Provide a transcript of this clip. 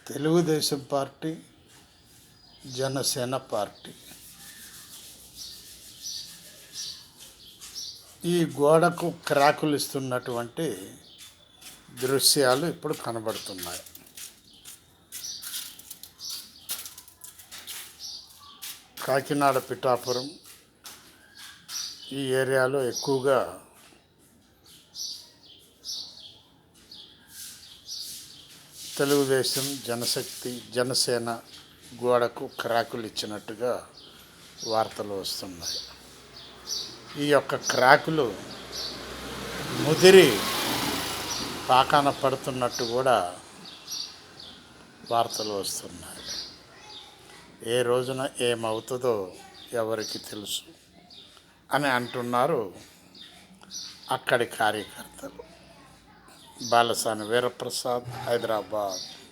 Telugu Desam party, Janasena party ఈ గోడకు క్రాకులు ఇస్తున్నటువంటి దృశ్యాలు ఇప్పుడు కనబడుతున్నాయి. కాకినాడ పిఠాపురం ఈ ఏరియాలో ఎక్కువగా తెలుగుదేశం, జనశక్తి, జనసేన గోడకు క్రాకులు ఇచ్చినట్టుగా వార్తలు వస్తున్నాయి. ఈ యొక్క క్రాకులు ముదిరి పాకాన పడుతున్నట్టు కూడా వార్తలు వస్తున్నాయి. ఏ రోజున ఏమవుతుందో ఎవరికి తెలుసు అని అంటున్నారు అక్కడి కార్యకర్తలు. బాలసాని వీరప్రసాద్, హైదరాబాద్.